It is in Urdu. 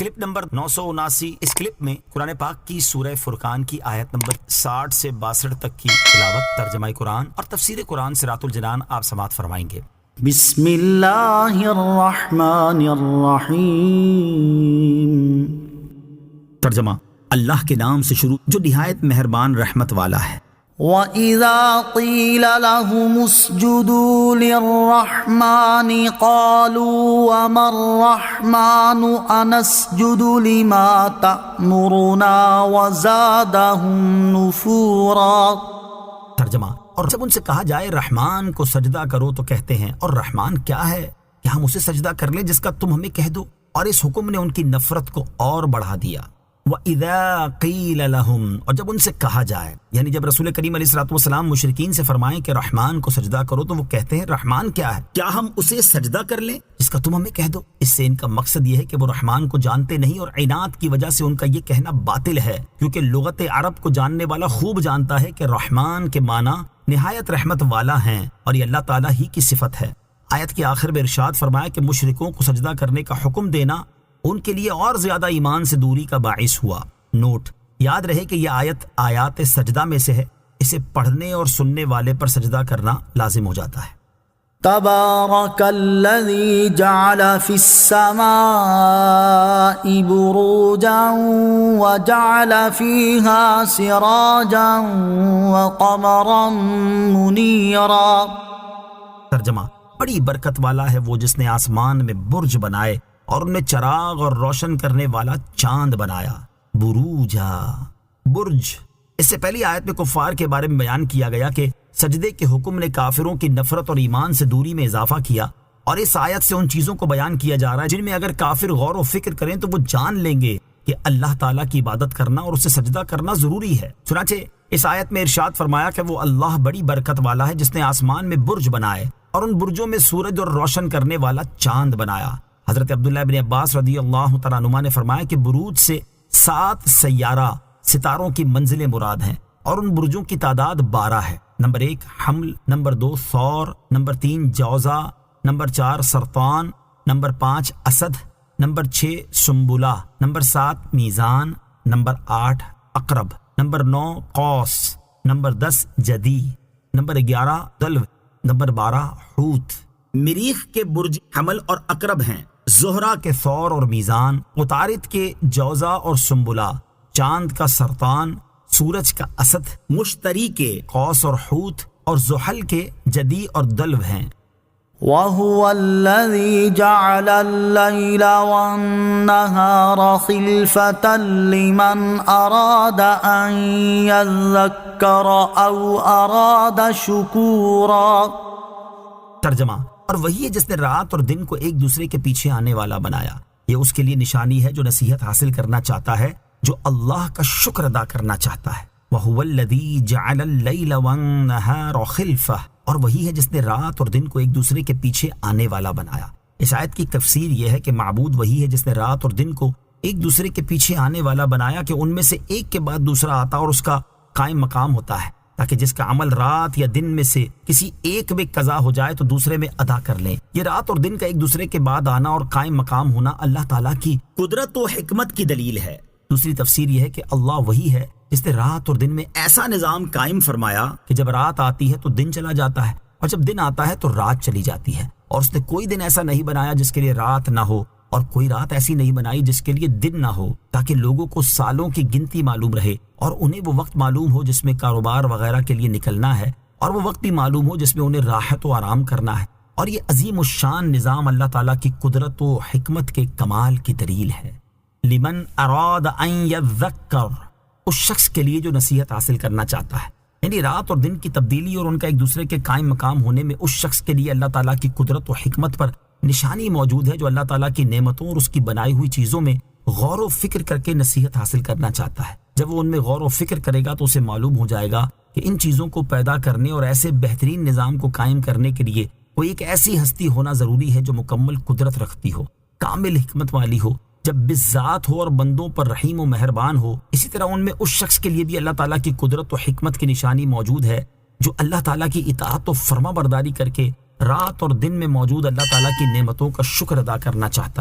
Clip number 979۔ اس کلپ میں قرآن پاک کی سورہ فرقان کی آیت نمبر 60 سے 62 تک کی تلاوت، ترجمہ قرآن اور تفسیر قرآن صراط الجنان آپ سماعت فرمائیں گے۔ بسم اللہ الرحمن الرحیم۔ ترجمہ: اللہ کے نام سے شروع جو نہایت مہربان رحمت والا ہے۔ وَإِذَا قِيلَ لَهُمُ اسْجُدُوا لِلرَّحْمَنِ قَالُوا وَمَا الرَّحْمَنُ أَنَسْجُدُ لِمَا تَأْمُرُنَا وَزَادَهُمْ نُفُورًا۔ ترجمہ: اور جب ان سے کہا جائے رحمان کو سجدہ کرو تو کہتے ہیں، اور رحمان کیا ہے کہ ہم اسے سجدہ کر لیں جس کا تم ہمیں کہہ دو، اور اس حکم نے ان کی نفرت کو اور بڑھا دیا۔ وَإِذَا قِيلَ لَهُمْ، اور جب ان سے کہا جائے، یعنی جب رسول کریم علیہ الصلوۃ والسلام مشرکین سے فرمائیں کہ رحمان کو سجدہ کرو تو وہ کہتے ہیں رحمان کیا ہے، کیا ہم اسے سجدہ کر لیں جس کا تم ہمیں کہہ دو۔ اس سے ان کا مقصد یہ ہے کہ وہ رحمان کو جانتے نہیں، اور عناد کی وجہ سے ان کا یہ کہنا باطل ہے، کیونکہ لغت عرب کو جاننے والا خوب جانتا ہے کہ رحمان کے معنی نہایت رحمت والا ہیں، اور یہ اللہ تعالیٰ ہی کی صفت ہے۔ آیت کے آخر میں ارشاد فرمایا کہ مشرکوں کو سجدہ کرنے کا حکم دینا ان کے لیے اور زیادہ ایمان سے دوری کا باعث ہوا۔ نوٹ: یاد رہے کہ یہ آیات سجدہ میں سے ہے، اسے پڑھنے اور سننے والے پر سجدہ کرنا لازم ہو جاتا ہے۔ تبارک الذی جعل فی السماء بروجا وجعل فیہا سراجا وقمرا منیرا۔ ترجمہ: بڑی برکت والا ہے وہ جس نے آسمان میں برج بنائے اور ان میں چراغ اور روشن کرنے والا چاند بنایا۔ بروجا، برج۔ اس سے پہلی آیت میں کفار کے بارے میں بیان کیا گیا کہ سجدے کے حکم نے کافروں کی نفرت اور ایمان سے دوری میں اضافہ کیا، اور اس آیت سے ان چیزوں کو بیان کیا جا رہا ہے جن میں اگر کافر غور و فکر کریں تو وہ جان لیں گے کہ اللہ تعالیٰ کی عبادت کرنا اور اسے سجدہ کرنا ضروری ہے۔ چنانچہ اس آیت میں ارشاد فرمایا کہ وہ اللہ بڑی برکت والا ہے جس نے آسمان میں برج بنائے اور ان برجوں میں سورج اور روشن کرنے والا چاند بنایا۔ حضرت عبداللہ بن عباس رضی اللہ تعالیٰ عنہما نے فرمایا کہ بروج سے 7 سیارہ ستاروں کی منزلیں مراد ہیں، اور ان برجوں کی تعداد 12 ہے۔ نمبر 1 حمل، نمبر 2 ثور، نمبر 3 جوزا، نمبر 4 سرطان، نمبر 5 اسد، نمبر 6 سنبلہ، نمبر 7 میزان، نمبر 8 عقرب، نمبر 9 قوس، نمبر 10 جدی، نمبر 11 دلو، نمبر 12 حوت۔ مریخ کے برج حمل اور عقرب ہیں، زہرہ کے ثور اور میزان، عطارد کے جوزا اور سنبلہ، چاند کا سرطان، سورج کا اسد، مشتری کے قوس اور حوت، اور زحل کے جدی اور دلو ہیں۔ وَهُوَ الَّذِي جَعَلَ اللَّيْلَ وَالنَّهَارَ خِلْفَةً لِمَنْ أَرَادَ أَنْ يَذَّكَّرَ أَوْ أَرَادَ شُكُورًا۔ ترجمہ: اور وہی ہے جس نے رات اور دن کو ایک دوسرے کے پیچھے آنے والا بنایا، یہ اس کے لیے نشانی ہے جو نصیحت حاصل کرنا چاہتا ہے، جو اللہ کا شکر ادا کرنا چاہتا ہے۔ وَهُوَ الَّذِي جَعَلَ اللَّيْلَ وَالنَّهَارَ خِلْفَةً، اور وہی ہے جس نے رات اور دن کو ایک دوسرے کے پیچھے آنے والا بنایا۔ اس آیت کی تفسیر یہ ہے کہ معبود وہی ہے جس نے رات اور دن کو ایک دوسرے کے پیچھے آنے والا بنایا کہ ان میں سے ایک کے بعد دوسرا آتا اور اس کا قائم مقام ہوتا ہے، تاکہ جس کا عمل رات یا دن میں سے کسی ایک میں قضا ہو جائے تو دوسرے میں ادا کر لیں۔ یہ رات اور دن کا ایک دوسرے کے بعد آنا اور قائم مقام ہونا اللہ تعالیٰ کی قدرت و حکمت کی دلیل ہے۔ دوسری تفسیر یہ ہے کہ اللہ وہی ہے جس نے رات اور دن میں ایسا نظام قائم فرمایا کہ جب رات آتی ہے تو دن چلا جاتا ہے، اور جب دن آتا ہے تو رات چلی جاتی ہے، اور اس نے کوئی دن ایسا نہیں بنایا جس کے لیے رات نہ ہو، اور کوئی رات ایسی نہیں بنائی جس کے لیے دن نہ ہو، تاکہ لوگوں کو سالوں کی گنتی معلوم رہے، اور انہیں وہ وقت معلوم ہو جس میں کاروبار وغیرہ کے لیے نکلنا ہے، اور وہ وقت بھی معلوم ہو جس میں انہیں راحت و آرام کرنا ہے۔ اور یہ عظیم الشان نظام اللہ تعالیٰ کی قدرت و حکمت کے کمال کی دلیل ہے۔ لمن اراد ان یذکر، اس شخص کے لیے جو نصیحت حاصل کرنا چاہتا ہے، یعنی رات اور دن کی تبدیلی اور ان کا ایک دوسرے کے قائم مقام ہونے میں اس شخص کے لیے اللہ تعالیٰ کی قدرت و حکمت پر نشانی موجود ہے، جو اللہ تعالیٰ کی نعمتوں اور اس کی بنائی ہوئی چیزوں میں غور و فکر کر کے نصیحت حاصل کرنا چاہتا ہے۔ جب وہ ان میں غور و فکر کرے گا تو اسے معلوم ہو جائے گا کہ ان چیزوں کو پیدا کرنے اور ایسے بہترین نظام کو قائم کرنے کے لیے کوئی ایک ایسی ہستی ہونا ضروری ہے جو مکمل قدرت رکھتی ہو، کامل حکمت والی ہو، جب بالذات ہو اور بندوں پر رحیم و مہربان ہو۔ اسی طرح ان میں اس شخص کے لیے بھی اللہ تعالیٰ کی قدرت و حکمت کی نشانی موجود ہے جو اللہ تعالیٰ کی اطاعت و فرما برداری کر کے رات اور دن میں موجود اللہ تعالیٰ کی نعمتوں کا شکر ادا کرنا چاہتا ہے۔